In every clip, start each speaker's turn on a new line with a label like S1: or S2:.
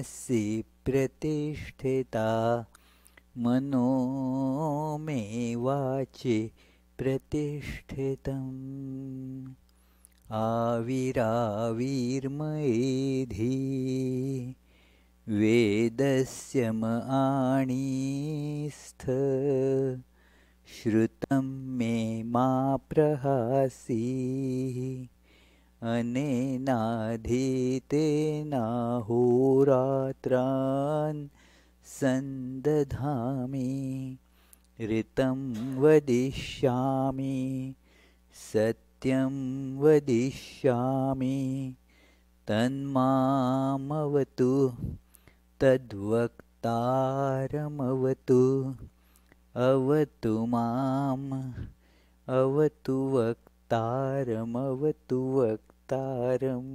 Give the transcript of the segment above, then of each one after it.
S1: मनसि प्रतिष्ठिता मनो मे वाचि प्रतिष्ठितम् आविराविर्मयेधि वेदस्य मणिस्थ श्रुतं मे मा प्रहासि अनेनाधीतेनाहोरात्रान् सन्दधामि ऋतं वदिष्यामि सत्यं वदिष्यामि तन्मामवतु तद्वक्तारमवतु अवतु माम् अवतु वक्तारमवतु वक्तारम्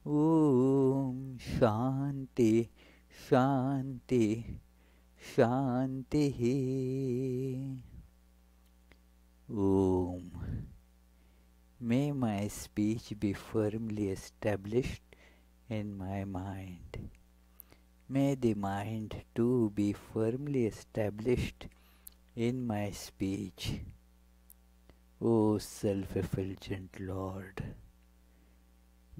S1: ॐ शान्ति शान्ति शान्तिः Om. May my speech be firmly established in my mind. May the mind too be firmly established in my speech. O self-effulgent Lord,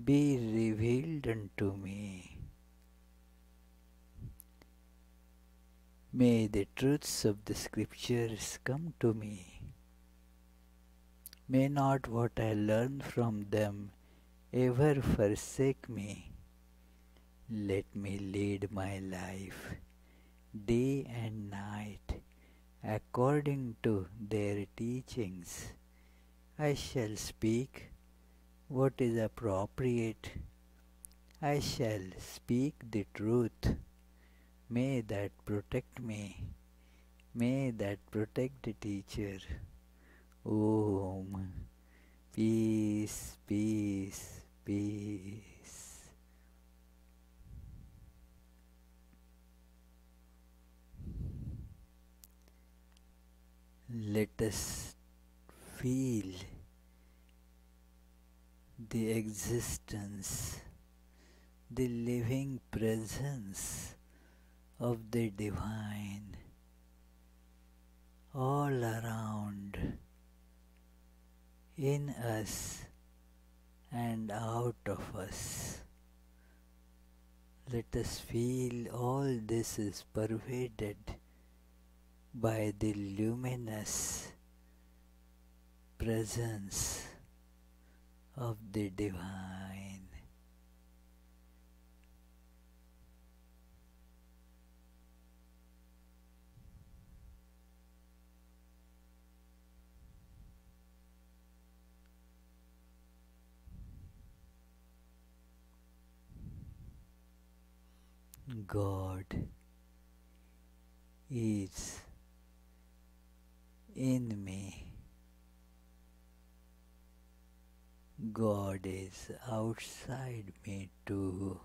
S1: be revealed unto me. May the truths of the scriptures come to me. May not what I learn from them ever forsake me. Let me lead my life day and night according to their teachings. I shall speak what is appropriate. I shall speak the truth. May that protect me. May that protect the teacher. Om. Peace, peace, peace. Let us feel the existence, the living presence of the Divine all around, in us and out of us. Let us feel all this is pervaded by the luminous presence of the Divine. God is in me. God is outside me too.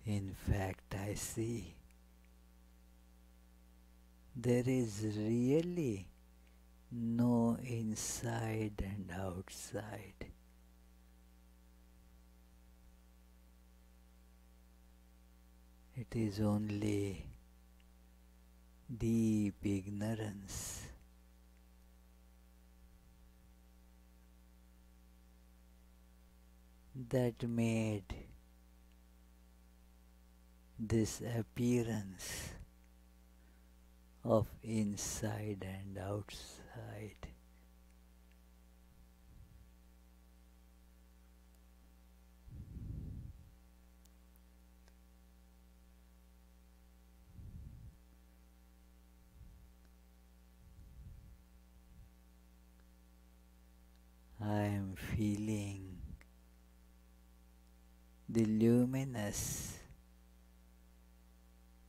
S1: In fact, I see there is really no inside and outside. It is only deep ignorance. That made this appearance of inside and outside. I am feeling the luminous,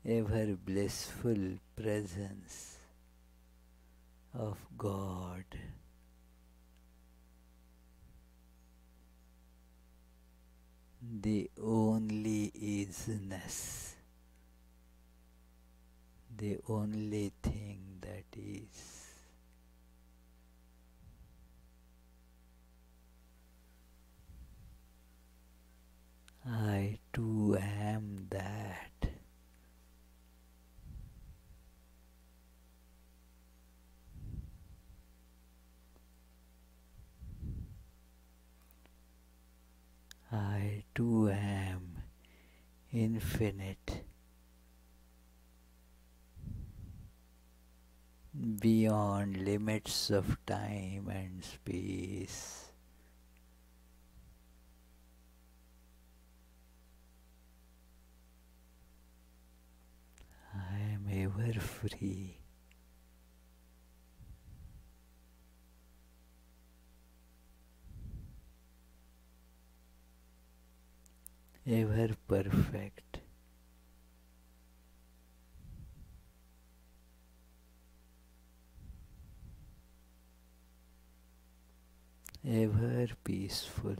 S1: ever blissful presence of God. The only isness, the only thing that is. I too am that. I too am infinite, beyond limits of time and space. I am ever free. Ever perfect. Ever peaceful.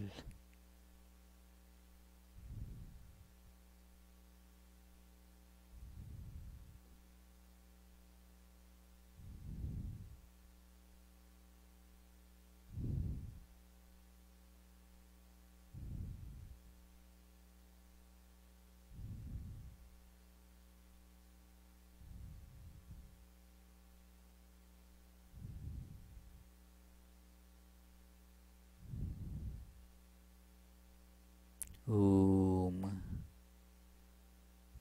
S1: Om.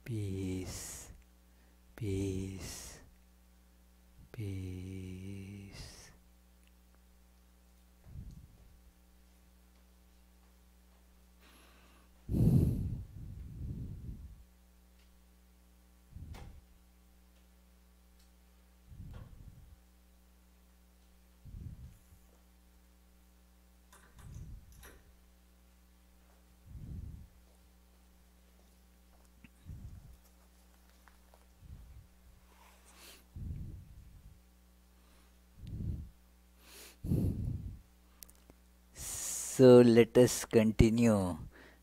S1: Peace, peace, peace. So let us continue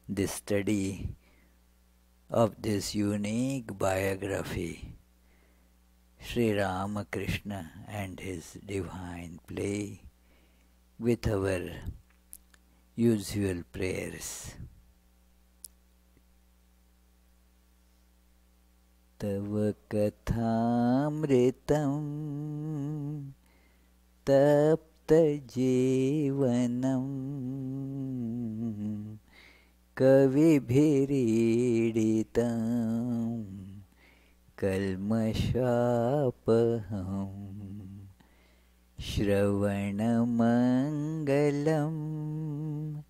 S1: the study of this unique biography, Sri Ramakrishna and his divine play, with our usual prayers. Tava kathamritam tapta jeevanam kavibhiriditam kalmashapaham Shravanamangalam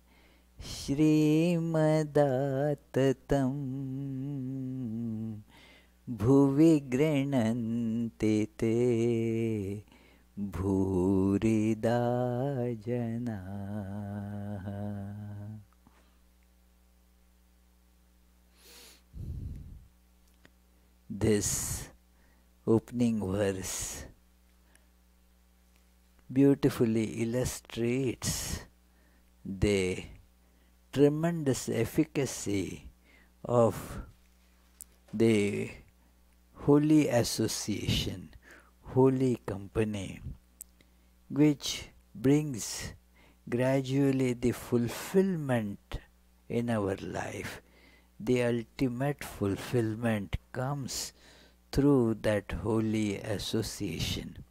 S1: Shrimadattatam Bhuvi grinanti te Bhurida jana. This opening verse beautifully illustrates the tremendous efficacy of the holy association, holy company, which brings gradually the fulfillment in our life. The ultimate fulfillment comes through that holy association.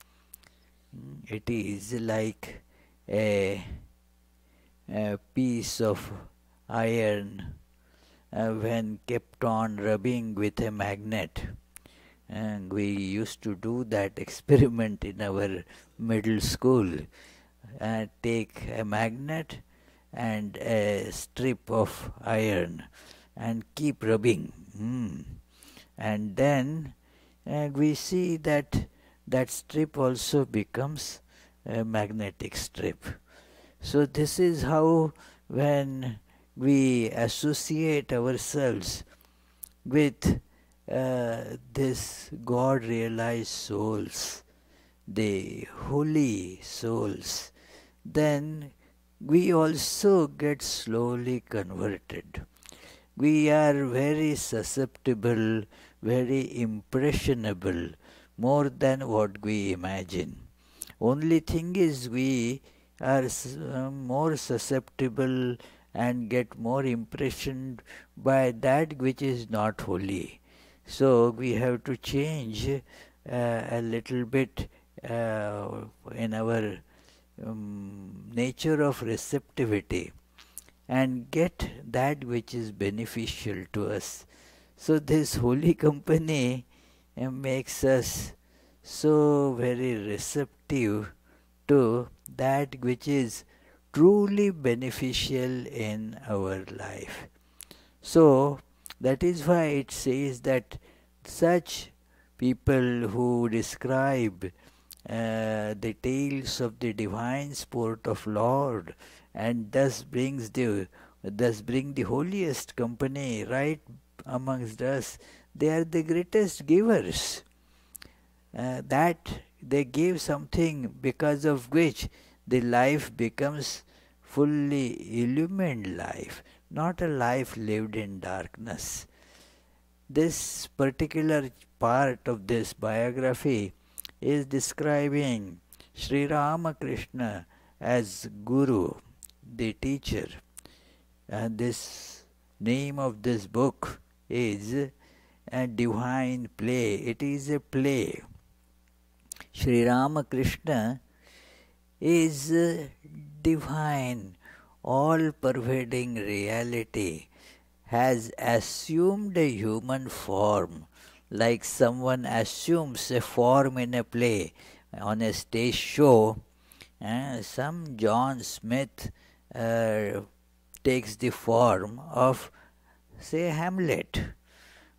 S1: It is like a piece of iron when kept on rubbing with a magnet. And we used to do that experiment in our middle school. Take a magnet and a strip of iron and keep rubbing. And then we see that that strip also becomes a magnetic strip. So this is how when we associate ourselves with this God-realized souls, the holy souls, then we also get slowly converted. We are very susceptible, very impressionable more than what we imagine. Only thing is we are more susceptible and get more impression by that which is not holy. So we have to change a little bit in our nature of receptivity and get that which is beneficial to us. So this holy company makes us so very receptive to that which is truly beneficial in our life. So that is why it says that such people who describe the tales of the divine sport of Lord and thus bring the holiest company right amongst us, they are the greatest givers. That they give something because of which the life becomes fully illumined life, not a life lived in darkness. This particular part of this biography is describing Sri Ramakrishna as Guru, the teacher. And this name of this book is a divine play. It is a play. Sri Ramakrishna is divine, all-pervading reality, has assumed a human form, like someone assumes a form in a play. On a stage show, some John Smith takes the form of, say, Hamlet.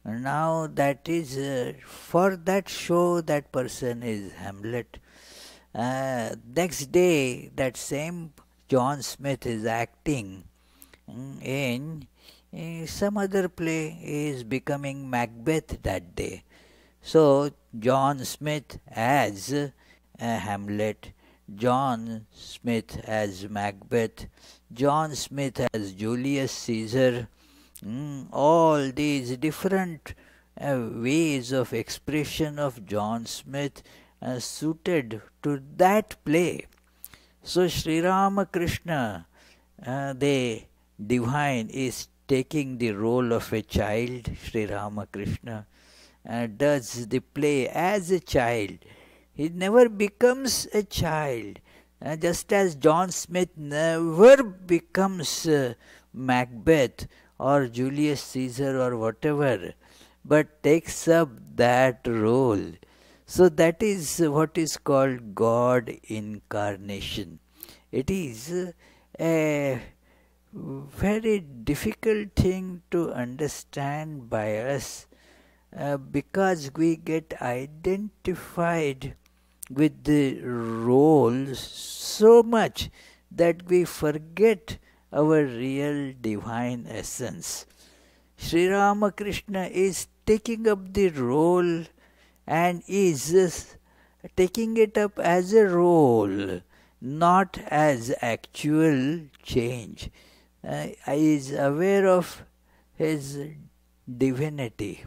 S1: Now that is, for that show, that person is Hamlet. Next day, that same John Smith is acting in some other play, is becoming Macbeth that day. So, John Smith as Hamlet, John Smith as Macbeth, John Smith as Julius Caesar, all these different ways of expression of John Smith suited to that play. So Sri Ramakrishna, the divine, is taking the role of a child. Sri Ramakrishna does the play as a child. He never becomes a child. Just as John Smith never becomes Macbeth or Julius Caesar or whatever, but takes up that role. So that is what is called God incarnation. It is a very difficult thing to understand by us because we get identified with the roles so much that we forget our real divine essence. Sri Ramakrishna is taking up the role and is taking it up as a role, not as actual change. Is aware of his divinity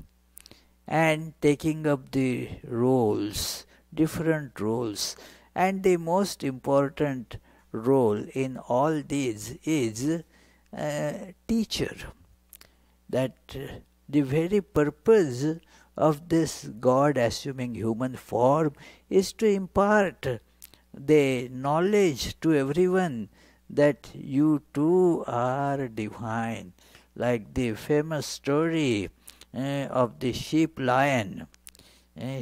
S1: and taking up the roles, different roles. And the most important role in all these is teacher. That the very purpose of this God assuming human form is to impart the knowledge to everyone that you too are divine. Like the famous story of the sheep lion.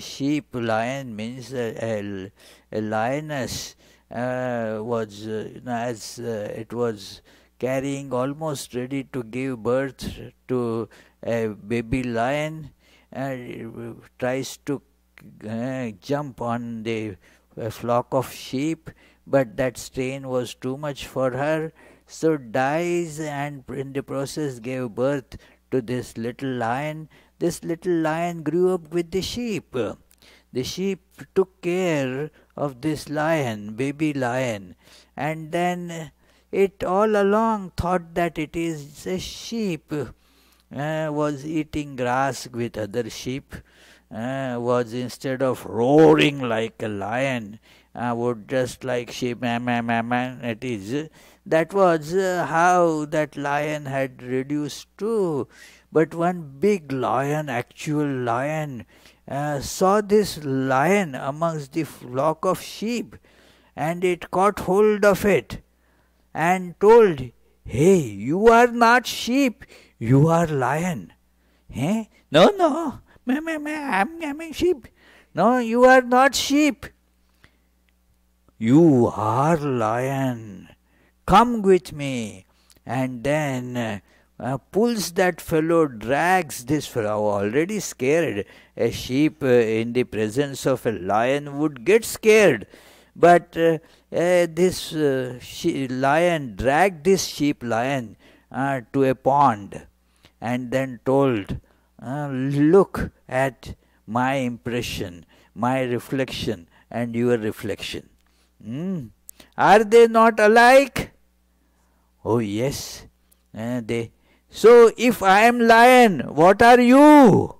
S1: Sheep lion means a lioness was, as it was carrying, almost ready to give birth to a baby lion, tries to jump on the flock of sheep, but that strain was too much for her, so dies, and in the process gave birth to this little lion. This little lion grew up with the sheep. The sheep took care of this lion, baby lion, and then it all along thought that it is a sheep, was eating grass with other sheep, was instead of roaring like a lion, would just like sheep, it is. That was how that lion had reduced to. But one big lion, actual lion, saw this lion amongst the flock of sheep, and it caught hold of it and told, "Hey, you are not sheep, you are lion." "Hey? No, no, I'm a sheep." "No, you are not sheep. You are lion. Come with me." And then pulls that fellow, drags this fellow, already scared. A sheep in the presence of a lion would get scared. But this lion dragged this sheep lion to a pond and then told, "Look at my impression, my reflection and your reflection. Are they not alike?" "Oh yes, they. So if I am lion, what are you?"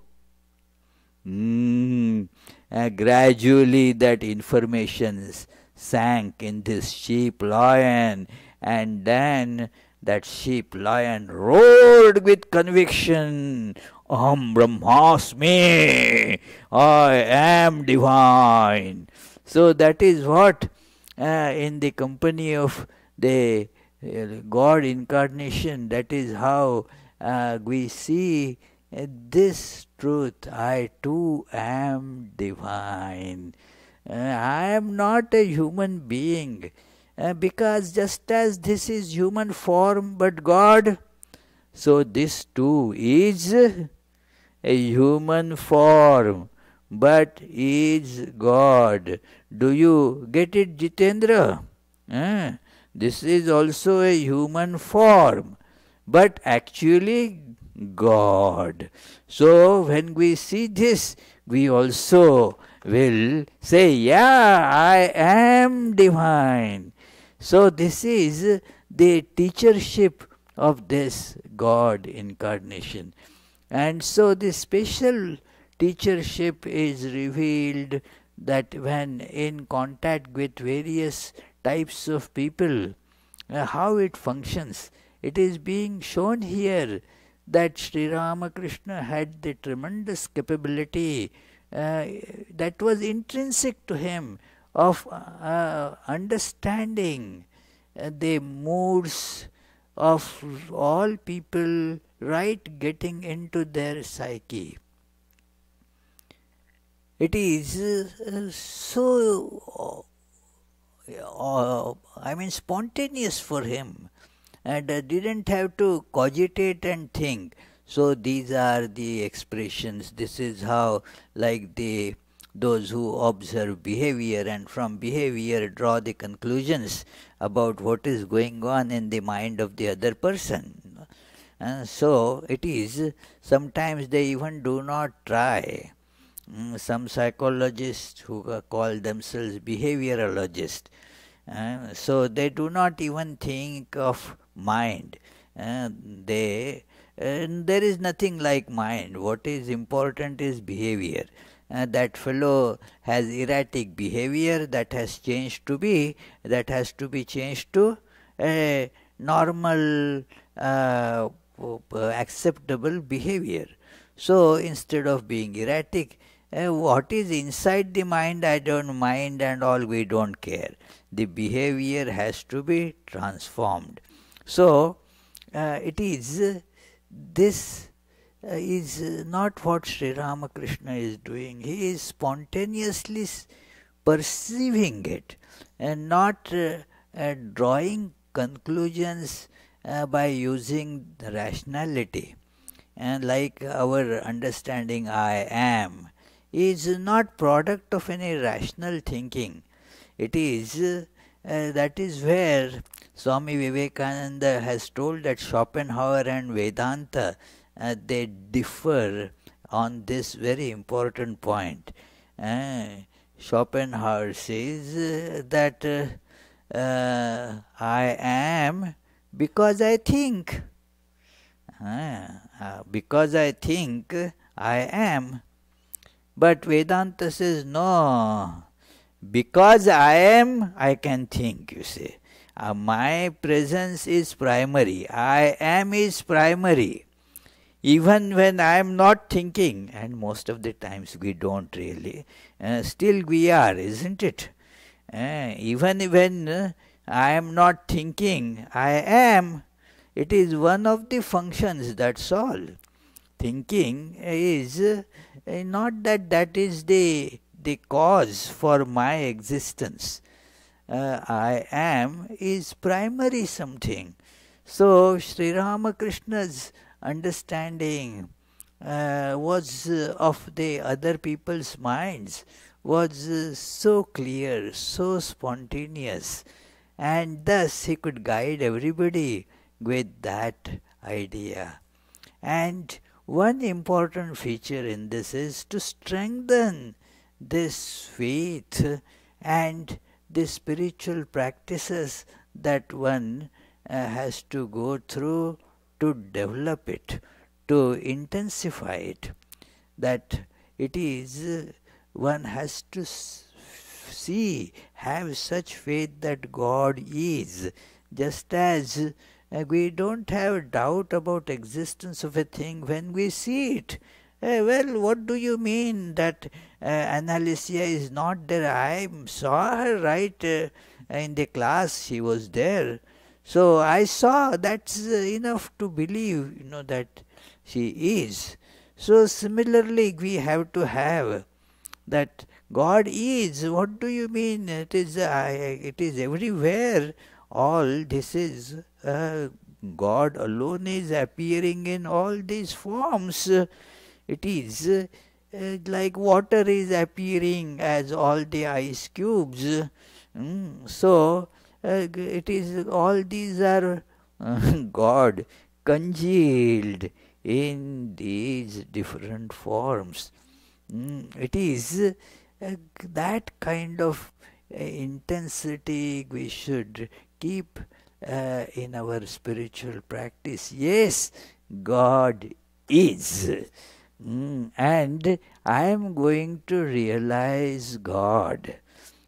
S1: Gradually that information sank in this sheep lion, and then that sheep lion roared with conviction, "Aham Brahmasmi, I am divine." So that is what in the company of the God incarnation, that is how we see this truth. I too am divine. I am not a human being, because just as this is human form but God, so this too is a human form but is God. Do you get it, Jitendra? This is also a human form, but actually God. So when we see this, we also will say, "Yeah, I am divine." So this is the teachership of this God incarnation. And so the special teachership is revealed that when in contact with various types of people, how it functions. It is being shown here that Sri Ramakrishna had the tremendous capability that was intrinsic to him of understanding the moods of all people, right getting into their psyche. It is so spontaneous for him, and didn't have to cogitate and think. So these are the expressions. This is how, like those who observe behavior and from behavior draw the conclusions about what is going on in the mind of the other person. So it is, sometimes they even do not try. Some psychologists who call themselves behaviorologists, so they do not even think of mind. There is nothing like mind. What is important is behavior. That fellow has erratic behavior, that has to be changed to a normal, acceptable behavior. So instead of being erratic, what is inside the mind, I don't mind, and all, we don't care. The behavior has to be transformed. So it is this is not what Sri Ramakrishna is doing. He is spontaneously perceiving it and not drawing conclusions by using rationality. And like our understanding I am is not product of any rational thinking. It is that is where Swami Vivekananda has told that Schopenhauer and Vedanta, they differ on this very important point. Schopenhauer says that I am because I think. Because I think I am. But Vedanta says, no, because I am, I can think, you see. My presence is primary. I am is primary. Even when I am not thinking, and most of the times we don't really, still we are, isn't it? Even when I am not thinking, I am. It is one of the functions, that's all. Thinking is not that is the cause for my existence. I am is primary something. So Sri Ramakrishna's understanding was of the other people's minds was so clear, so spontaneous, and thus he could guide everybody with that idea. And one important feature in this is to strengthen this faith and the spiritual practices that one has to go through to develop it, to intensify it. That it is, one has to see, have such faith that God is, just as we don't have doubt about existence of a thing when we see it. Well, what do you mean that Annalicia is not there? I saw her right in the class. She was there. So I saw. That's enough to believe, that she is. So similarly, we have to have that God is. What do you mean? It is everywhere. All this is God alone is appearing in all these forms. It is like water is appearing as all the ice cubes. So it is, all these are God congealed in these different forms. It is that kind of intensity we should keep in our spiritual practice. Yes, God is. And I am going to realize God.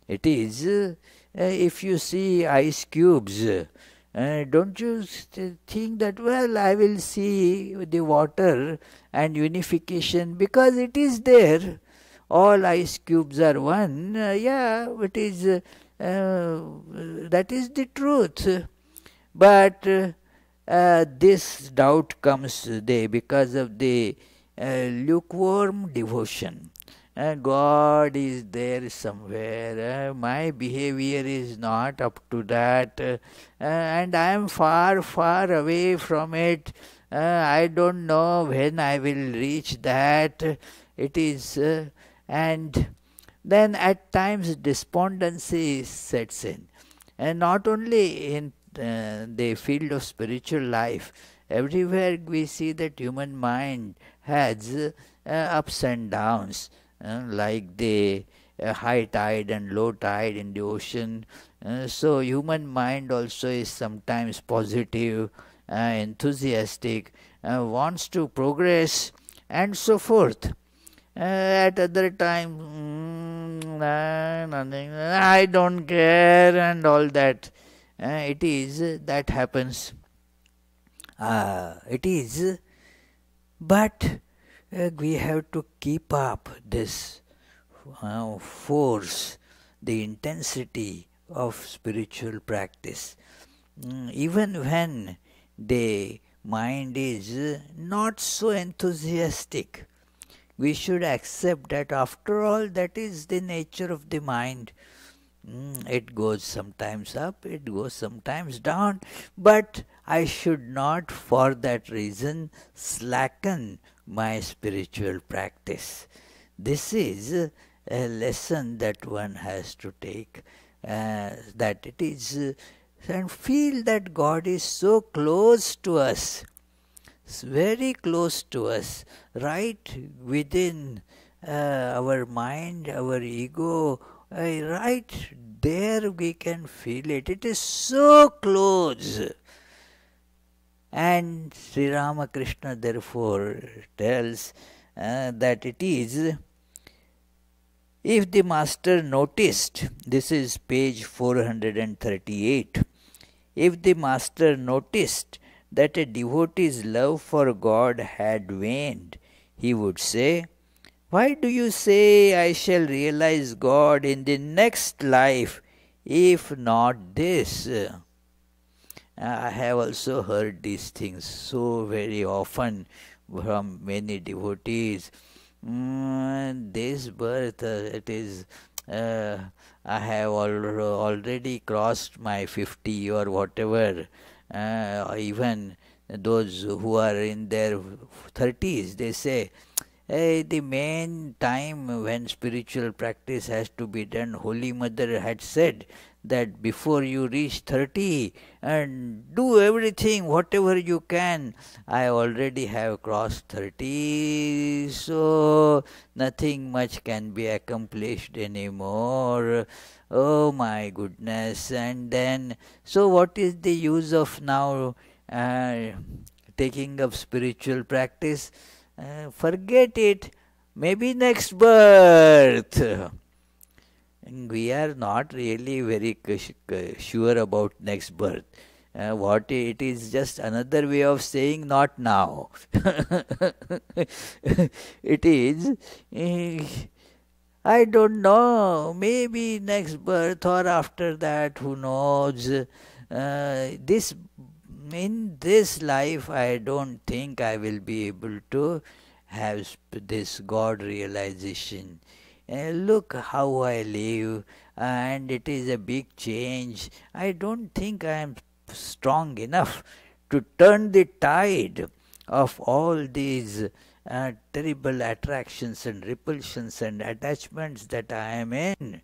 S1: It is, if you see ice cubes, don't you think that, well, I will see the water and unification because it is there. All ice cubes are one. Yeah, it is, that is the truth. But this doubt comes there because of the lukewarm devotion. God is there somewhere. My behavior is not up to that, and I am far, far away from it. I don't know when I will reach that. It is, and then at times despondency sets in, and not only in the field of spiritual life. Everywhere we see that human mind has ups and downs, like the high tide and low tide in the ocean. So human mind also is sometimes positive, enthusiastic, wants to progress, and so forth. At other times, nothing, I don't care, and all that. It is, that happens. It is, but we have to keep up this force, the intensity of spiritual practice. Even when the mind is not so enthusiastic, we should accept that after all, that is the nature of the mind. It goes sometimes up, it goes sometimes down, but I should not for that reason slacken my spiritual practice. This is a lesson that one has to take, that it is, and feel that God is so close to us, very close to us, right within our mind, our ego, right there we can feel it. It is so close. And Sri Ramakrishna therefore tells that it is If the master noticed, this is page 438, if the master noticed that a devotee's love for God had waned, he would say, "Why do you say I shall realize God in the next life, if not this?" I have also heard these things so very often from many devotees. This birth, it is, I have already crossed my 50 or whatever. Even those who are in their 30s, they say, hey, the main time when spiritual practice has to be done, Holy Mother had said that before you reach 30, and do everything, whatever you can. I already have crossed 30, so nothing much can be accomplished anymore. Oh my goodness. And then, so what is the use of now taking up spiritual practice? Forget it. Maybe next birth. We are not really very sure about next birth. What it is, just another way of saying not now. It is, I don't know, maybe next birth or after that, who knows. This in this life, I don't think I will be able to have this God realization. Look how I live, and it is a big change. I don't think I am strong enough to turn the tide of all these terrible attractions and repulsions and attachments that I am in.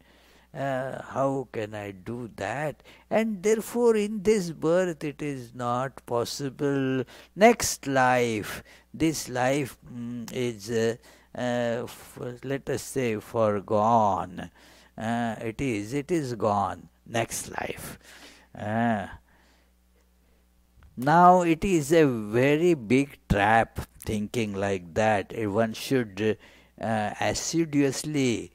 S1: How can I do that? And therefore, in this birth, it is not possible. Next life, this life is, let us say, foregone. It is gone. Next life. Now, it is a very big trap thinking like that. One should assiduously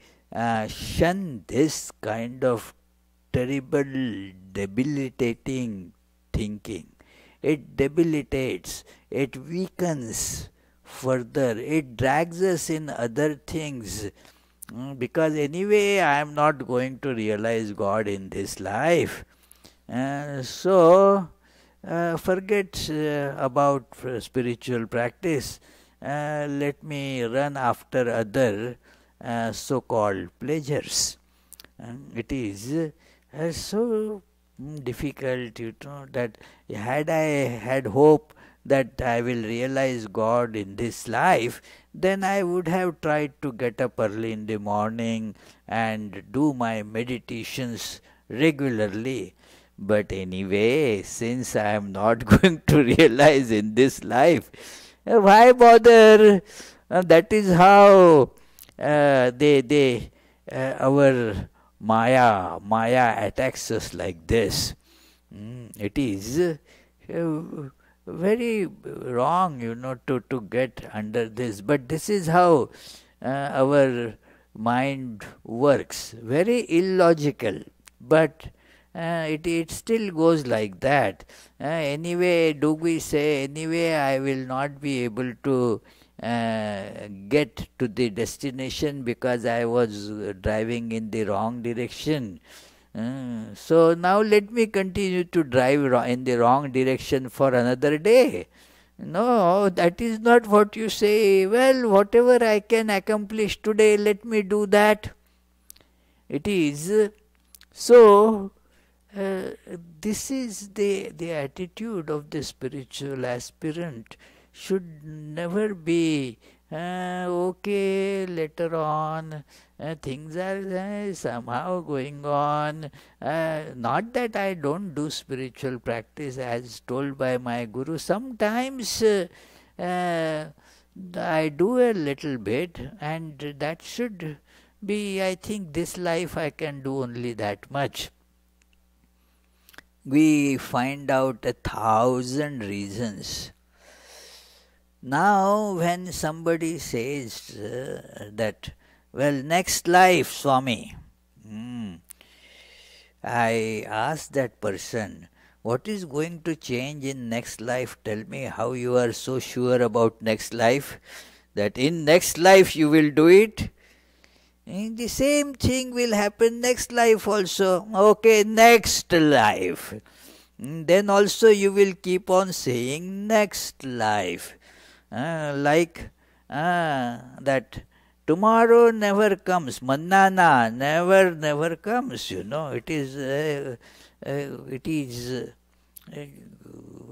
S1: shun this kind of terrible, debilitating thinking. It debilitates, it weakens further, it drags us in other things. Because anyway, I am not going to realize God in this life. So, forget about spiritual practice. Let me run after other so-called pleasures. It is so difficult, that had I had hope that I will realize God in this life, then I would have tried to get up early in the morning and do my meditations regularly. But anyway, since I am not going to realize in this life, why bother? That is how our Maya attacks us like this. It is very wrong, to get under this. But this is how our mind works. Very illogical, but it still goes like that. Anyway, do we say, anyway, I will not be able to get to the destination because I was driving in the wrong direction. So now let me continue to drive in the wrong direction for another day. No, that is not what you say. Well, whatever I can accomplish today, let me do that. It is so. This is the attitude of the spiritual aspirant. Should never be okay, later on things are somehow going on. Not that I don't do spiritual practice as told by my guru. Sometimes I do a little bit, and that should be, I think, this life I can do only that much. We find out 1,000 reasons. Now, when somebody says that Well, next life, Swami. Hmm. I asked that person, what is going to change in next life? Tell me how you are so sure about next life, that in next life you will do it. And the same thing will happen next life also. Okay, next life. Then also you will keep on saying next life. Like that tomorrow never comes. Manana never comes, it is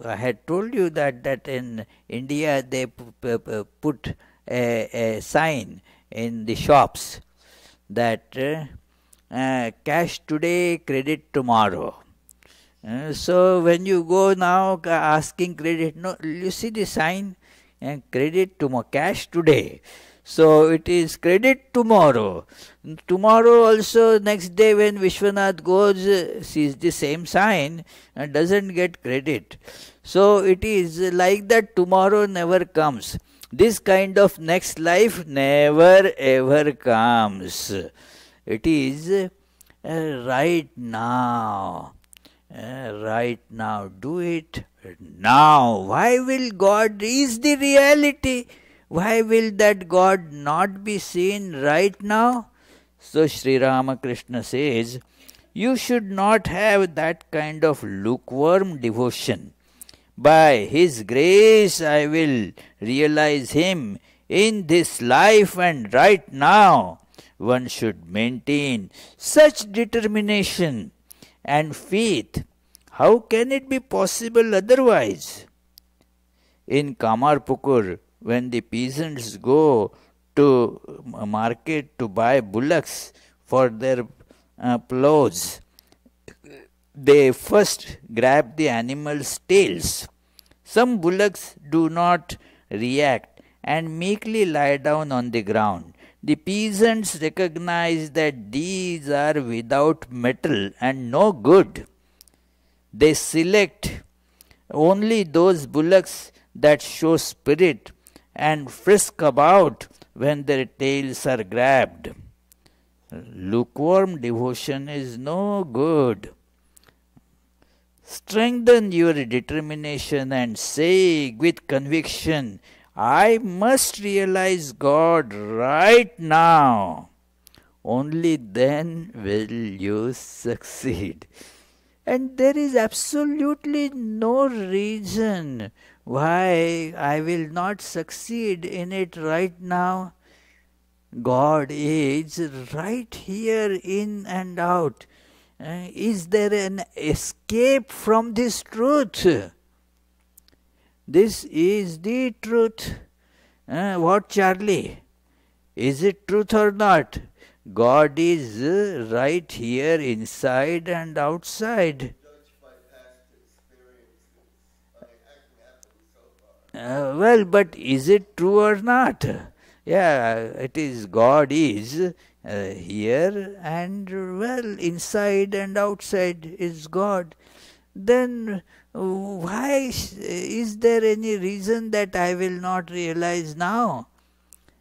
S1: I had told you that in India they put a sign in the shops that cash today, credit tomorrow. So when you go now asking credit, no, you see the sign, credit tomorrow, cash today. So it is credit tomorrow. Tomorrow also, next day when Vishwanath goes, sees the same sign and doesn't get credit. So it is like that, tomorrow never comes. This kind of next life never ever comes. It is right now. Right now, do it now. Why will God is the reality? Why will that God not be seen right now? So Sri Ramakrishna says, you should not have that kind of lukewarm devotion. By His grace I will realize Him in this life and right now. One should maintain such determination and faith. How can it be possible otherwise? In Kamarpukur, when the peasants go to market to buy bullocks for their plows, they first grab the animals' tails. Some bullocks do not react and meekly lie down on the ground. The peasants recognize that these are without mettle and no good. They select only those bullocks that show spirit and frisk about when their tails are grabbed. Lukewarm devotion is no good. Strengthen your determination and say with conviction, I must realize God right now. Only then will you succeed. And there is absolutely no reason why I will not succeed in it right now. God is right here, in and out. Is there an escape from this truth? This is the truth. What, Charlie? Is it truth or not? God is right here, inside and outside. Well, but is it true or not? Yeah, it is. God is here and, well, inside and outside is God. Then why is there any reason that I will not realize now?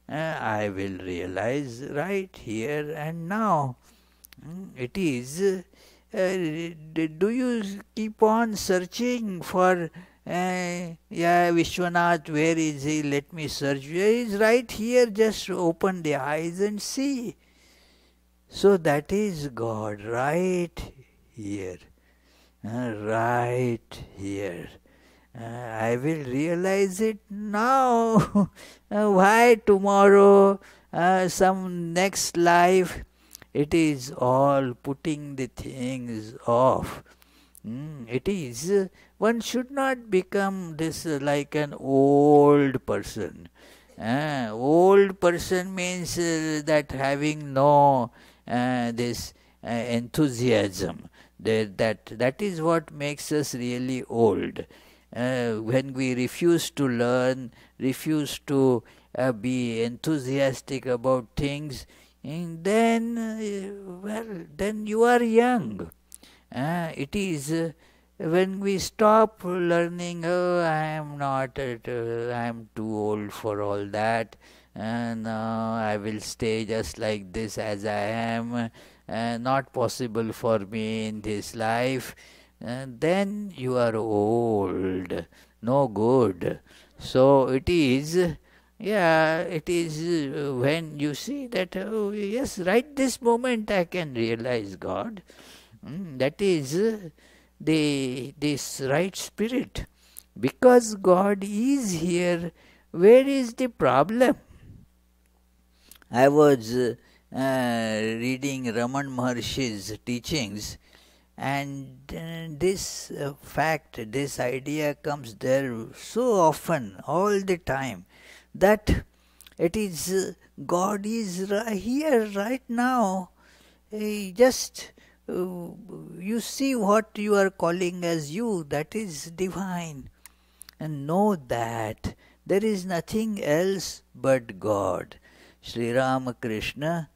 S1: I will realize right here and now. It is. Do you keep on searching for, Vishwanath, where is he? Let me search. He is right here. Just open the eyes and see. So that is God right here. Right here. I will realize it now. Why tomorrow? Some next life? It is all putting the things off. It is. One should not become this like an old person. Old person means that having no this enthusiasm. That is what makes us really old. When we refuse to learn, refuse to be enthusiastic about things, then you are young. It is when we stop learning, I am not, I am too old for all that. and I will stay just like this as I am, not possible for me in this life, then you are old, no good. So it is, yeah, it is when you see that, oh yes, right this moment I can realize God. That is this right spirit. Because God is here, where is the problem? I was reading Raman Maharshi's teachings, and this fact, this idea comes there so often, all the time, that it is God is here right now. Just you see what you are calling as you, that is divine, and know that there is nothing else but God. Sri Ramakrishna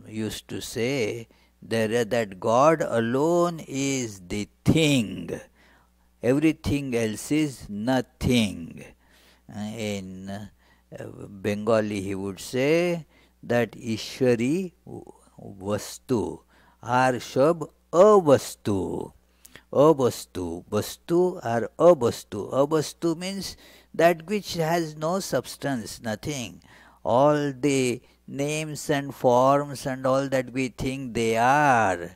S1: used to say that God alone is the thing, everything else is nothing. In Bengali he would say that Ishwari Vastu are Shab Avastu. Avastu, Vastu or Avastu. Avastu means that which has no substance, nothing. All the names and forms and all that we think they are,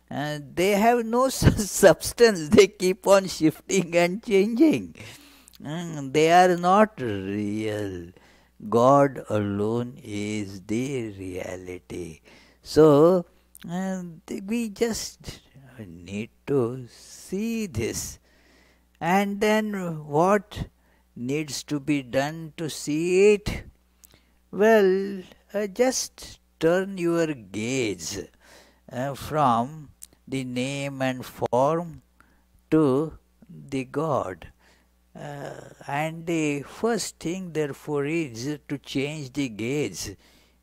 S1: they have no substance, they keep on shifting and changing. They are not real. God alone is the reality. So, we just need to see this. And then what needs to be done to see it? Well, just turn your gaze from the name and form to the God. And the first thing therefore is to change the gaze,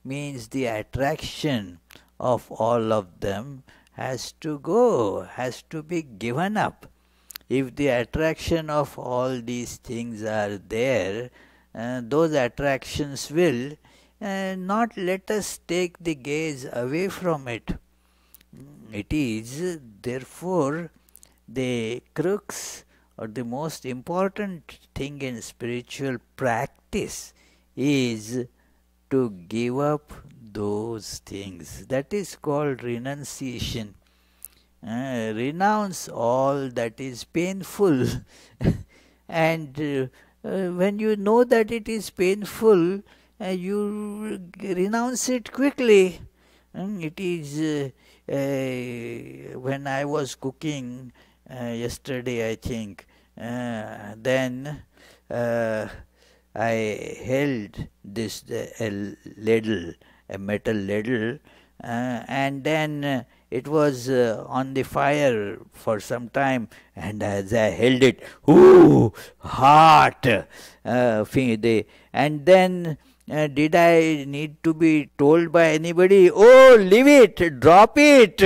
S1: means the attraction of all of them has to go, has to be given up. If the attraction of all these things are there, those attractions will not let us take the gaze away from it. It is therefore the crux or the most important thing in spiritual practice is to give up those things. That is called renunciation. Renounce all that is painful. And when you know that it is painful, you renounce it quickly. It is when I was cooking yesterday, I think, then I held this ladle, a metal ladle, and then it was on the fire for some time, and as I held it, ooh, hot, and then did I need to be told by anybody, oh, leave it, drop it?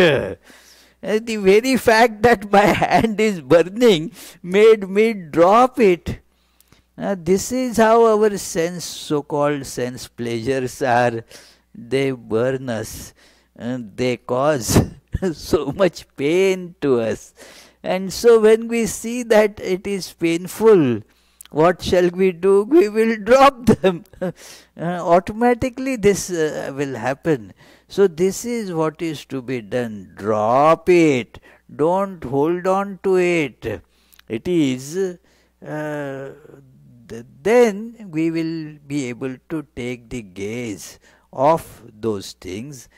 S1: The very fact that my hand is burning made me drop it. This is how our so-called sense pleasures are. They burn us. They cause so much pain to us. And so when we see that it is painful, what shall we do? We will drop them. Automatically this will happen. So this is what is to be done. Drop it. Don't hold on to it. It is then we will be able to take the gaze off those things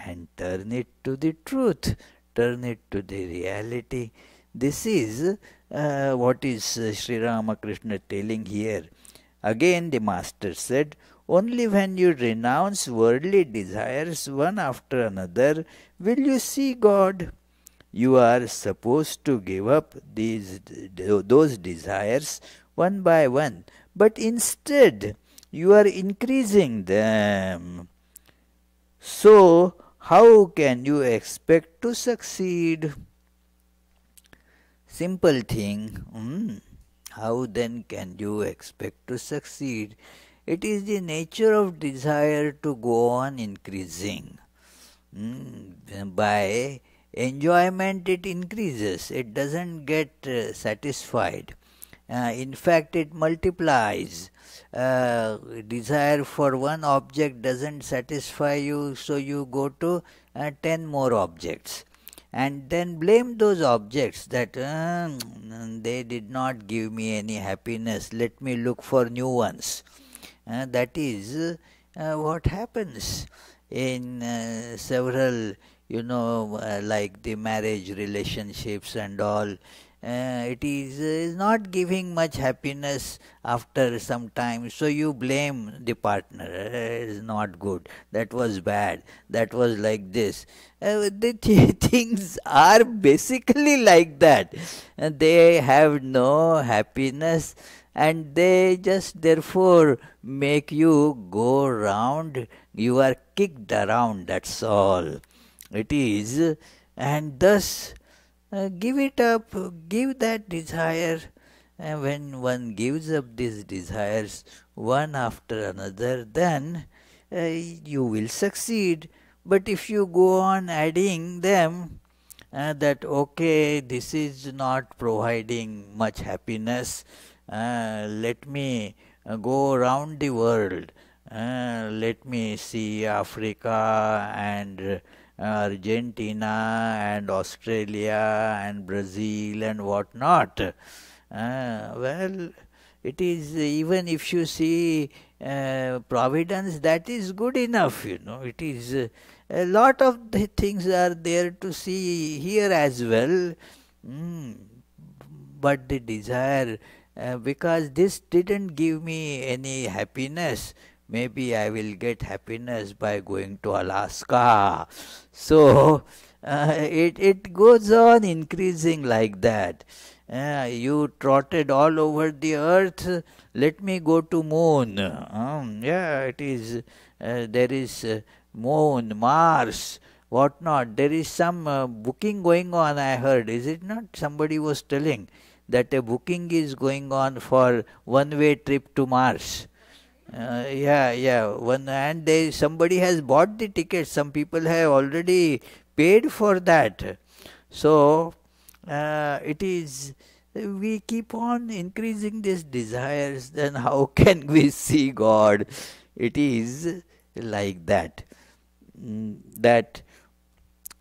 S1: and turn it to the truth, turn it to the reality. This is what is Sri Ramakrishna telling here. Again the master said, only when you renounce worldly desires one after another will you see God. You are supposed to give up those desires one by one, but instead you are increasing them. So, how can you expect to succeed? Simple thing. How then can you expect to succeed? it is the nature of desire to go on increasing. By enjoyment it increases, it doesn't get satisfied. In fact, it multiplies. Desire for one object doesn't satisfy you, so you go to 10 more objects. And then blame those objects that they did not give me any happiness, let me look for new ones. That is what happens in several, like the marriage relationships and all. It is not giving much happiness after some time, so you blame the partner. It is not good, that was bad, that was like this. The things are basically like that. They have no happiness, and they just therefore make you go round. You are kicked around, that's all it is. And thus give it up, give that desire. And when one gives up these desires one after another, then you will succeed. But if you go on adding them, that okay, this is not providing much happiness, let me go around the world, let me see Africa and Argentina and Australia and Brazil and what not. Well, it is, even if you see Providence, that is good enough, It is a lot of the things are there to see here as well. But the desire, because this didn't give me any happiness, maybe I will get happiness by going to Alaska. So it goes on increasing like that. You trotted all over the earth, let me go to moon. It is, there is moon, Mars, what not. There is some booking going on, I heard. Is it not? Somebody was telling that a booking is going on for one-way trip to Mars. And somebody has bought the ticket. Some people have already paid for that. So it is, we keep on increasing these desires, then how can we see God? It is like that. That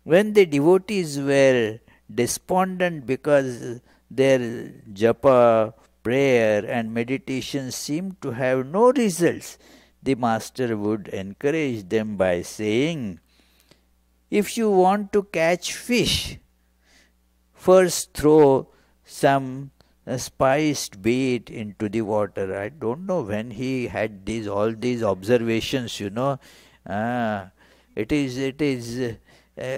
S1: when the devotees were despondent because their japa, prayer and meditation seemed to have no results, the master would encourage them by saying, if you want to catch fish, first throw some spiced bait into the water. I don't know when he had all these observations, It is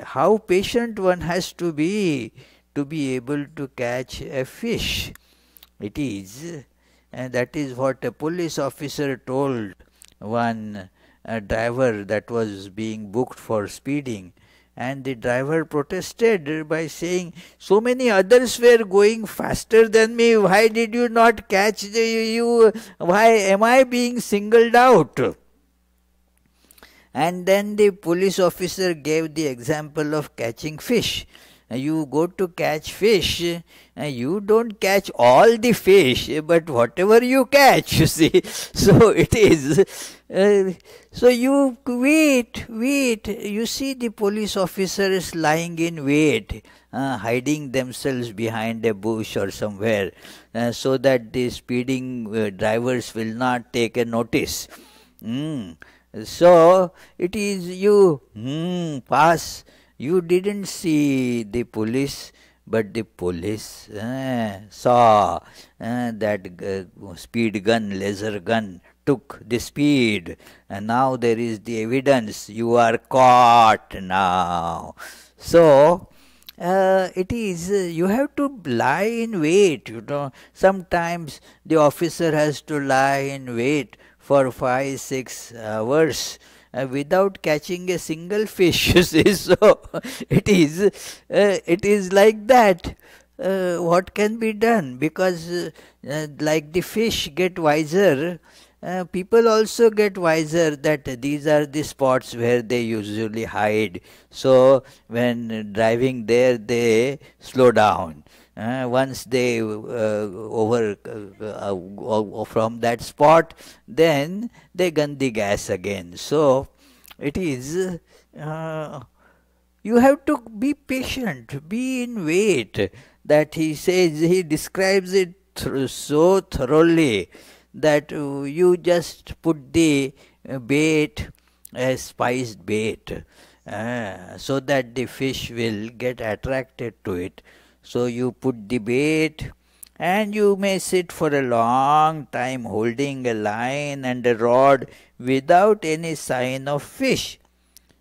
S1: how patient one has to be able to catch a fish. It is, and that is what a police officer told one driver that was being booked for speeding. And the driver protested by saying, so many others were going faster than me, why did you not catch why am I being singled out? And then the police officer gave the example of catching fish. You go to catch fish, you don't catch all the fish, but whatever you catch, you see. So it is. So you wait. You see the police officers lying in wait, hiding themselves behind a bush or somewhere, so that the speeding drivers will not take a notice. So it is you pass. You didn't see the police, but the police saw that speed gun, laser gun took the speed, and now there is the evidence. You are caught now. So it is, you have to lie in wait. Sometimes the officer has to lie in wait for 5-6 hours. Without catching a single fish, you see. So it is like that. What can be done? Because like the fish get wiser, people also get wiser that these are the spots where they usually hide. So when driving there, they slow down. Once they from that spot, then they gun the gas again. So it is. You have to be patient, be in wait. That he says, he describes it so thoroughly that you just put the bait, a spiced bait, so that the fish will get attracted to it. So you put the bait, and you may sit for a long time holding a line and a rod without any sign of fish.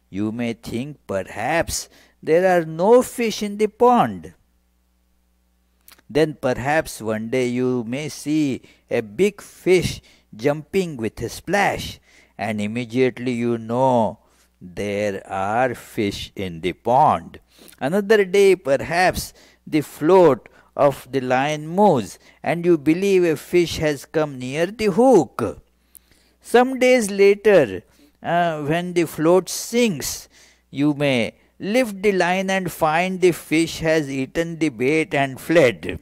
S1: You may think perhaps there are no fish in the pond. Then perhaps one day you may see a big fish jumping with a splash, and immediately you know there are fish in the pond. Another day perhaps the float of the line moves, and you believe a fish has come near the hook. Some days later, when the float sinks, you may lift the line and find the fish has eaten the bait and fled.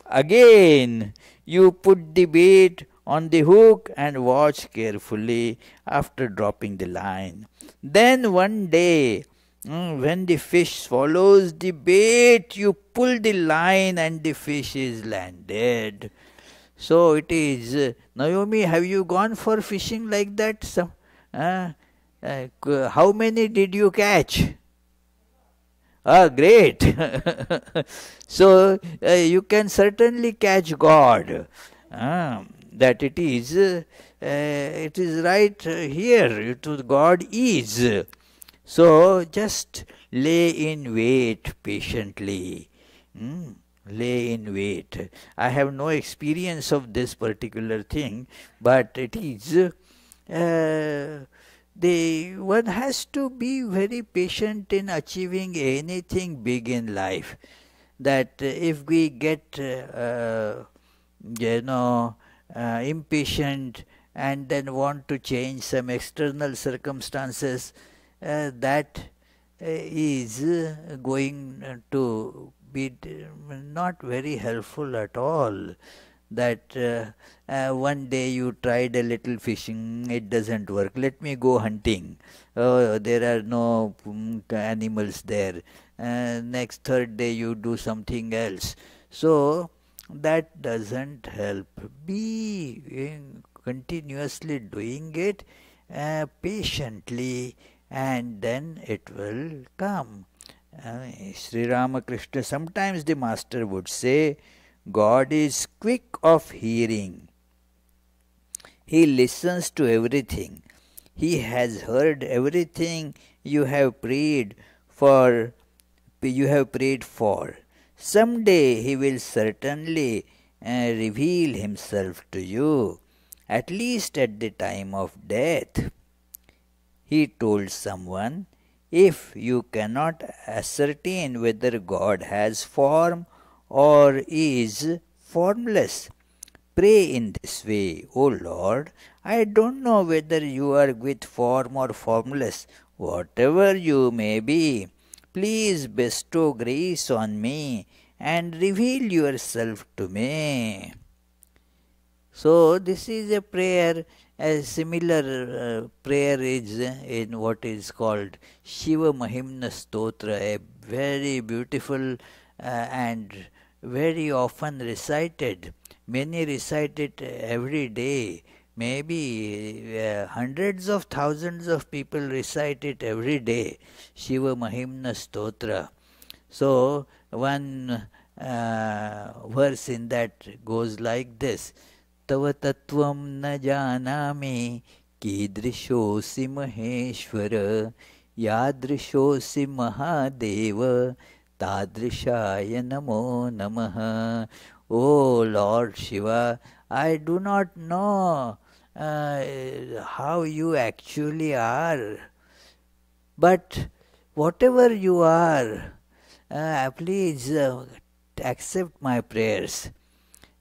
S1: Again, you put the bait on the hook and watch carefully after dropping the line. Then one day, when the fish swallows the bait, you pull the line and the fish is landed. So it is. Naomi, have you gone for fishing like that? How many did you catch? Ah, great. So you can certainly catch God. That it is right here. God is. So just lay in wait patiently. Lay in wait. I have no experience of this particular thing, but it is. One has to be very patient in achieving anything big in life. That if we get impatient and then want to change some external circumstances, that is going to be not very helpful at all. That one day you tried a little fishing, it doesn't work. Let me go hunting. Oh, there are no animals there. Next third day you do something else. So that doesn't help. Be continuously doing it patiently, and then it will come. Sri Ramakrishna, sometimes the master would say, God is quick of hearing. He listens to everything. He has heard everything you have prayed for. Someday he will certainly reveal himself to you, at least at the time of death. He told someone, if you cannot ascertain whether God has form or is formless, pray in this way, O Lord, I don't know whether you are with form or formless. Whatever you may be, please bestow grace on me and reveal yourself to me. So this is a prayer. A similar prayer is in what is called Shiva Mahimna Stotra, a very beautiful and very often recited. Many recite it every day. Maybe hundreds of thousands of people recite it every day. Shiva Mahimna Stotra. So one verse in that goes like this. Tava tattvam na janami kidrishosi maheshwara yadrishosi mahadeva tadrishaya namo namaha. O Lord Shiva, I do not know how you actually are, but whatever you are, please accept my prayers.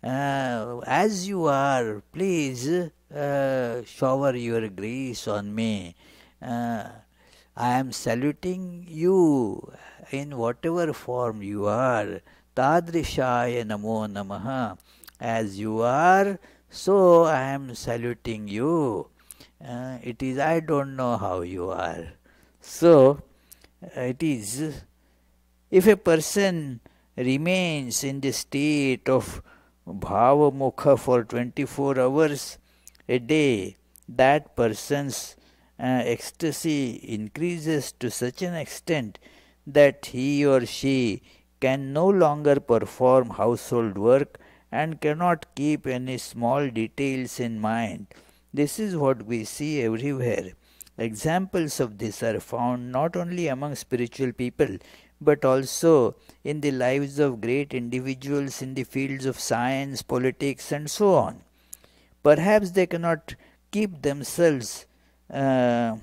S1: As you are, please shower your grace on me. Uh, I am saluting you in whatever form you are. Tadrishaya namo namaha. As you are, so I am saluting you. It is, I don't know how you are. So, it is, if a person remains in the state of Bhaava Mukha for 24 hours a day, that person's ecstasy increases to such an extent that he or she can no longer perform household work and cannot keep any small details in mind. This is what we see everywhere. Examples of this are found not only among spiritual people but also in the lives of great individuals in the fields of science, politics, and so on. Perhaps they cannot keep themselves uh,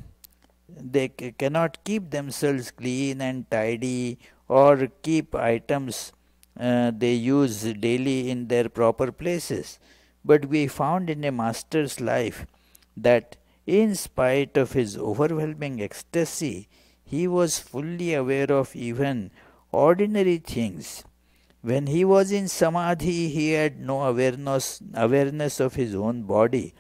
S1: cannot keep themselves clean and tidy or keep items they use daily in their proper places. But we found in a master's life that in spite of his overwhelming ecstasy, he was fully aware of even ordinary things. When he was in Samadhi, he had no awareness of his own body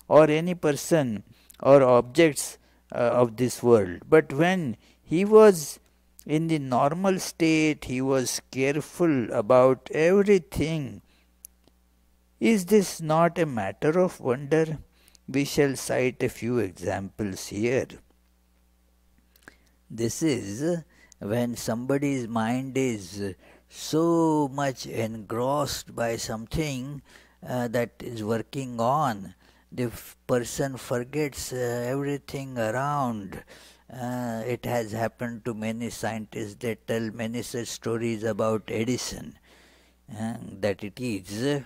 S1: or any person or objects of this world. But when he was in the normal state, he was careful about everything. Is this not a matter of wonder? We shall cite a few examples here. This is when somebody's mind is so much engrossed by something that is working on, the person forgets everything around. It has happened to many scientists. They tell many such stories about Edison, that it is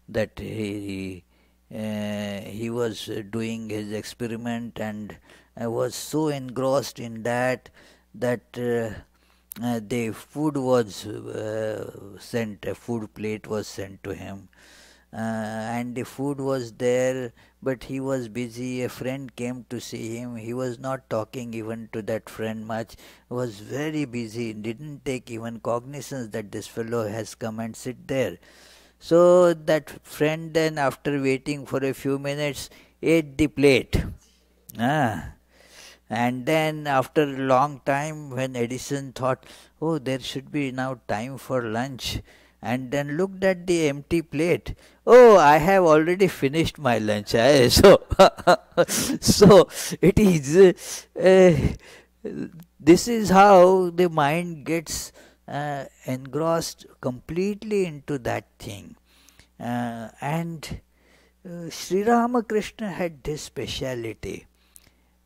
S1: that he was doing his experiment and was so engrossed in that the food was sent, a food plate was sent to him, and the food was there, but he was busy. A friend came to see him. He was not talking even to that friend much, was very busy, didn't take even cognizance that this fellow has come and sit there. So that friend then, after waiting for a few minutes, ate the plate. And then after a long time, when Edison thought, oh, there should be now time for lunch, and then looked at the empty plate. Oh, I have already finished my lunch. So, so it is, this is how the mind gets engrossed completely into that thing. And Sri Ramakrishna had this speciality,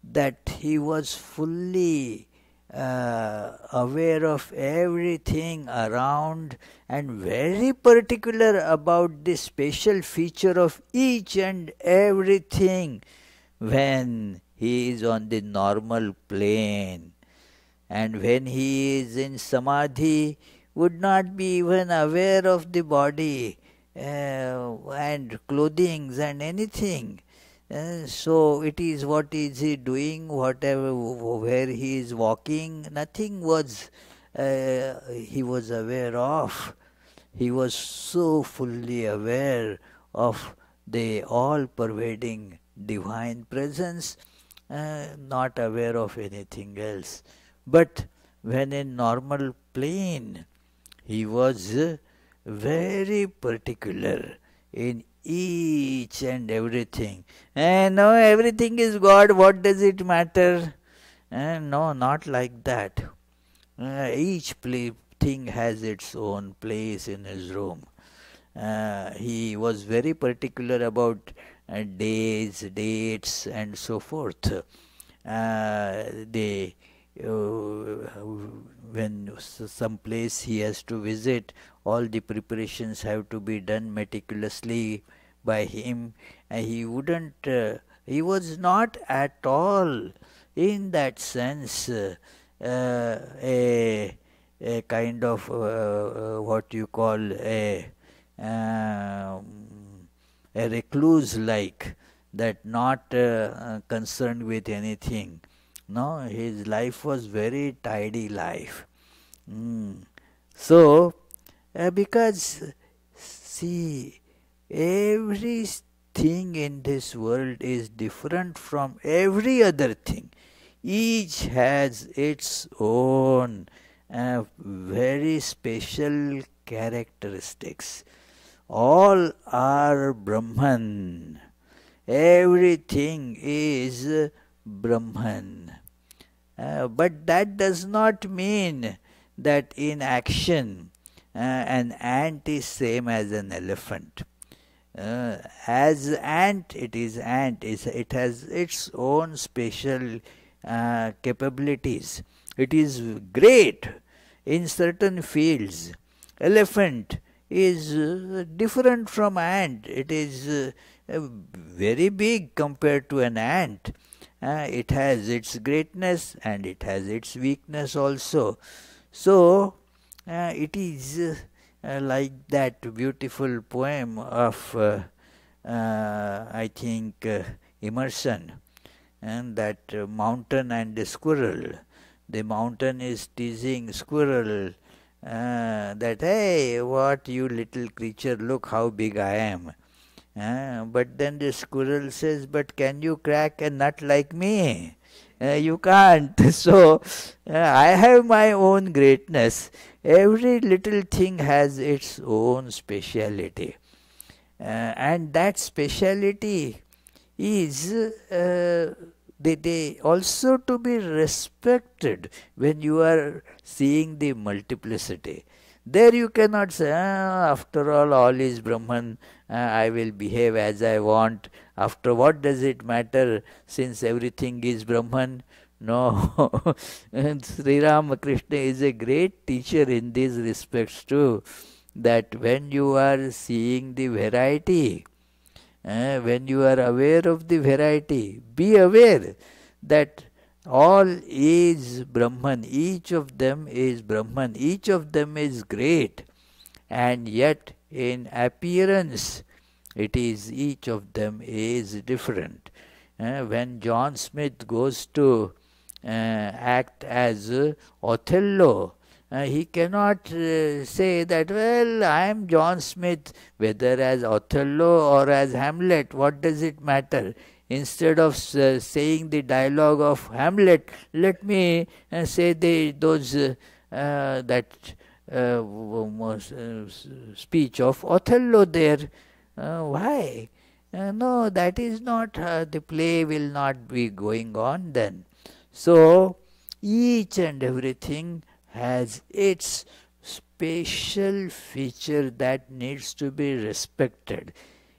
S1: that he was fully aware of everything around and very particular about the special feature of each and everything when he is on the normal plane. And when he is in Samadhi, would not be even aware of the body and clothing and anything. So it is, what is he doing, whatever, where he is walking, nothing was he was aware of. He was so fully aware of the all-pervading divine presence, not aware of anything else. But when in normal plane, he was very particular in each and everything. No, everything is God, what does it matter? No, not like that. Each thing has its own place in his room. He was very particular about days, dates, and so forth. When some place he has to visit, all the preparations have to be done meticulously by him. He was not at all in that sense a kind of what you call a a recluse like that, not concerned with anything. No, his life was very tidy life. So, because see, everything in this world is different from every other thing. Each has its own very special characteristics. All are Brahman. Everything is Brahman. But that does not mean that in action an ant is same as an elephant. As ant, it is ant. It has its own special capabilities. It is great in certain fields. Elephant is different from ant. It is very big compared to an ant. It has its greatness and it has its weakness also. So, it is like that beautiful poem of, I think, Emerson, and that mountain and the squirrel. The mountain is teasing squirrel that, hey, what you little creature, look how big I am. But then the squirrel says, but can you crack a nut like me? You can't. So, I have my own greatness. Every little thing has its own speciality. And that speciality is they also to be respected when you are seeing the multiplicity. There you cannot say, after all is Brahman, I will behave as I want. After what does it matter since everything is Brahman? No. And Sri Ramakrishna is a great teacher in these respects too. That when you are seeing the variety, when you are aware of the variety, be aware that all is Brahman, each of them is Brahman, each of them is great, and yet in appearance it is each of them is different. When John Smith goes to act as Othello, he cannot say that, well, I am John Smith, whether as Othello or as Hamlet, what does it matter? Instead of saying the dialogue of Hamlet, let me say those that speech of Othello there. Why? No, that is not, the play will not be going on then. So, each and everything has its special feature that needs to be respected.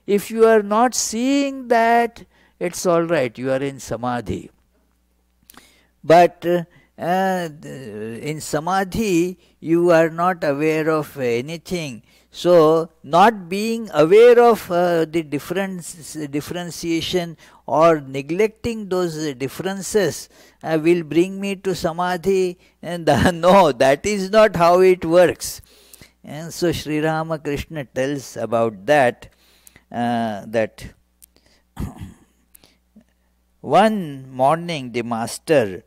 S1: If you are not seeing that, it's all right, you are in Samadhi. But in Samadhi, you are not aware of anything. So, not being aware of the differentiation or neglecting those differences will bring me to Samadhi. And no, that is not how it works. And so, Sri Ramakrishna tells about that, that one morning the master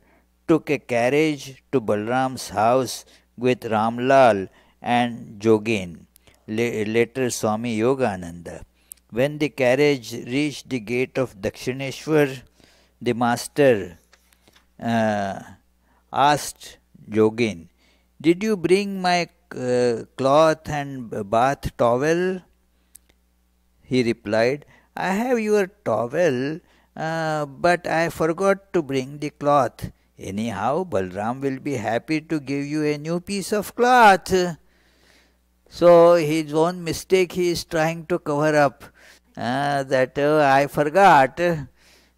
S1: took a carriage to Balram's house with Ramlal and Jogin, later Swami Yogananda. When the carriage reached the gate of Dakshineshwar, the master asked Jogin, "Did you bring my cloth and bath towel?" He replied, "I have your towel, but I forgot to bring the cloth. Anyhow, Balram will be happy to give you a new piece of cloth." So his own mistake he is trying to cover up, that I forgot.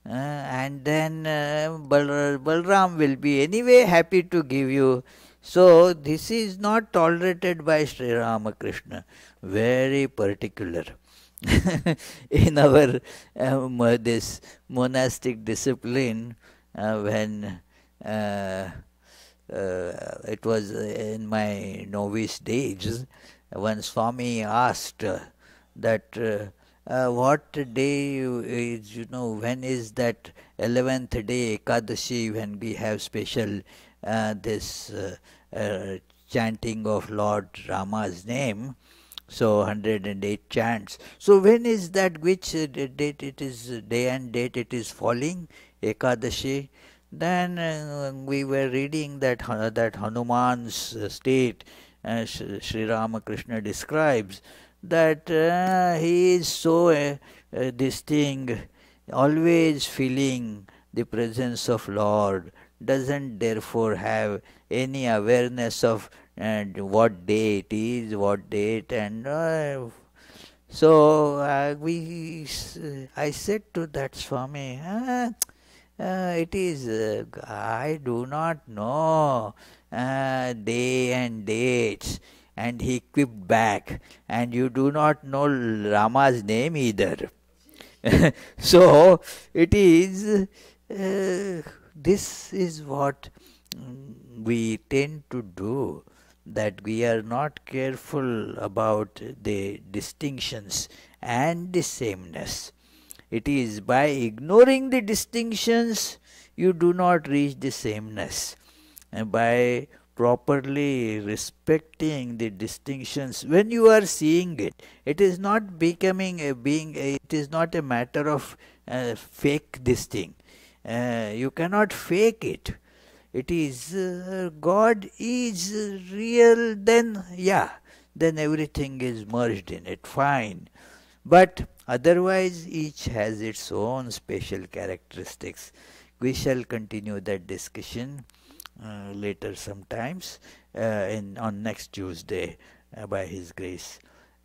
S1: And then Balram will be anyway happy to give you. So this is not tolerated by Sri Ramakrishna. Very particular. In our this monastic discipline, when it was in my novice days, When Swami asked that what day is, when is that 11th day, Ekadashi, when we have special this chanting of Lord Rama's name, so 108 chants. So when is that, which date it is, day and date it is falling, Ekadashi? Then we were reading that that Hanuman's state, Sri Ramakrishna describes that he is so this thing, always feeling the presence of Lord, doesn't therefore have any awareness of what day it is, what date, and so I said to that Swami, it is, I do not know day and dates. And he quipped back, and you do not know Rama's name either. So it is, this is what we tend to do, that we are not careful about the distinctions and the sameness. It is by ignoring the distinctions you do not reach the sameness. And by properly respecting the distinctions, when you are seeing it, it is not becoming a being, it is not a matter of fake this thing. You cannot fake it. It is God is real, then then everything is merged in it, fine. But otherwise each has its own special characteristics. We shall continue that discussion later sometimes on next Tuesday by His grace.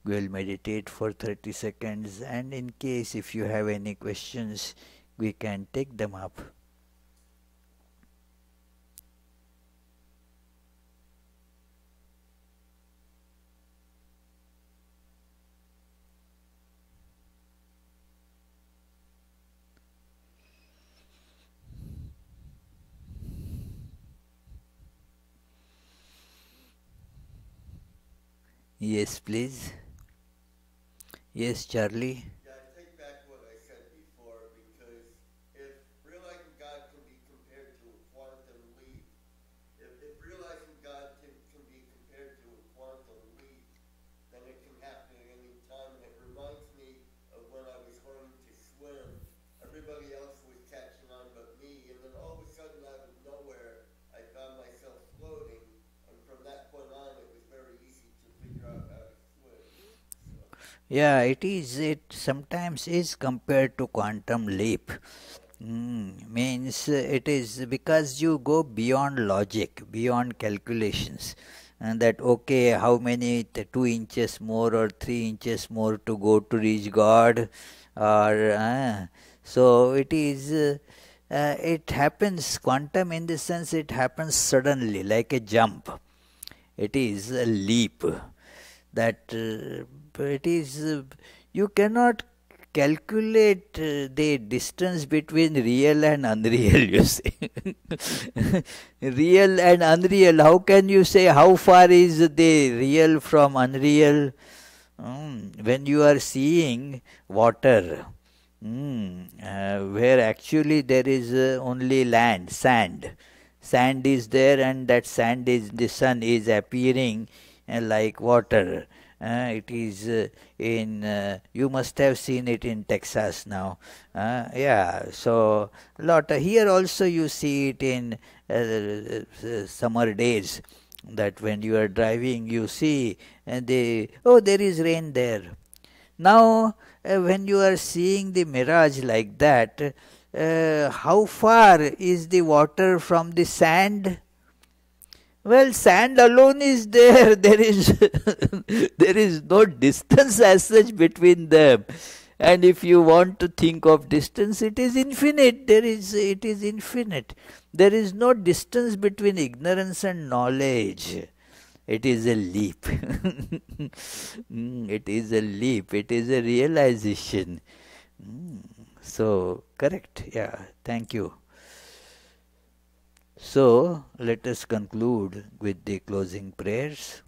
S1: We will meditate for 30 seconds, and in case if you have any questions, we can take them up. Yes, please. Yes, Charlie.
S2: Yeah, I take back what I said before, because if realizing God can be compared to a quantum leap, if realizing God can be compared to a quantum leap, then it can happen at any time. And it reminds me of when I was learning to swim. Everybody else was catching on but me, and then all of a sudden out of nowhere, I found myself floating, and from that point on, it was very easy to figure out how to swim.
S1: Yeah, it is. It sometimes is compared to quantum leap. Means it is because you go beyond logic, beyond calculations, and that okay, how many 2 inches more or 3 inches more to go to reach God, or so it is. It happens quantum in the sense it happens suddenly, like a jump. It is a leap that it is you cannot calculate the distance between real and unreal, you say. Real and unreal, how can you say how far is the real from unreal? When you are seeing water, where actually there is only land, sand is there, and that sand is, the sun is appearing like water. It is you must have seen it in Texas now. Yeah, so lot here also you see it in summer days, that when you are driving you see there is rain there. Now when you are seeing the mirage like that, how far is the water from the sand? Well, sand alone is there. There is there is no distance as such between them. And if you want to think of distance, it is infinite. It is infinite. There is no distance between ignorance and knowledge. It is a leap. It is a leap. It is a realization. So, correct. Yeah, thank you. So, let us conclude with the closing prayers.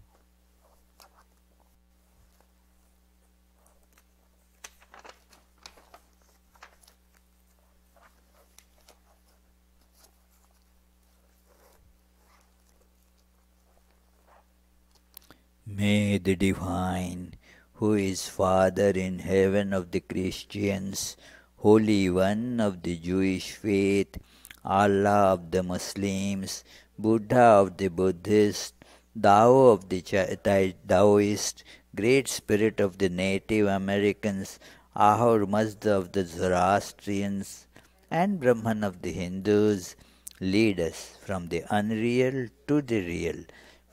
S1: May the Divine, who is Father in heaven of the Christians, Holy One of the Jewish faith, Allah of the Muslims, Buddha of the Buddhists, Tao of the Taoists, Great Spirit of the Native Americans, Ahur Mazda of the Zoroastrians, and Brahman of the Hindus, lead us from the unreal to the real,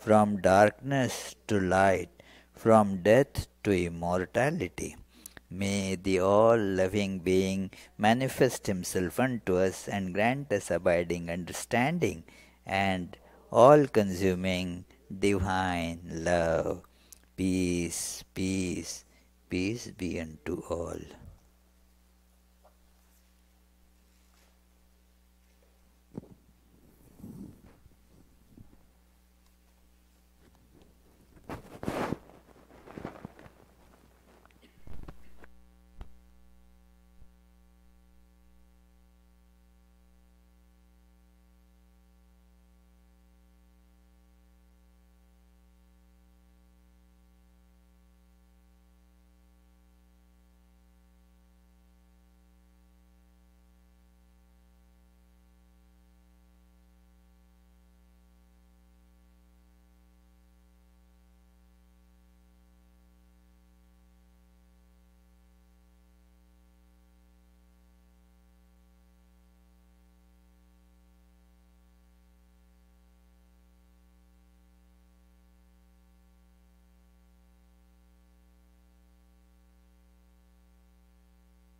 S1: from darkness to light, from death to immortality. May the all-loving being manifest himself unto us and grant us abiding understanding and all-consuming divine love. Peace, peace, peace be unto all.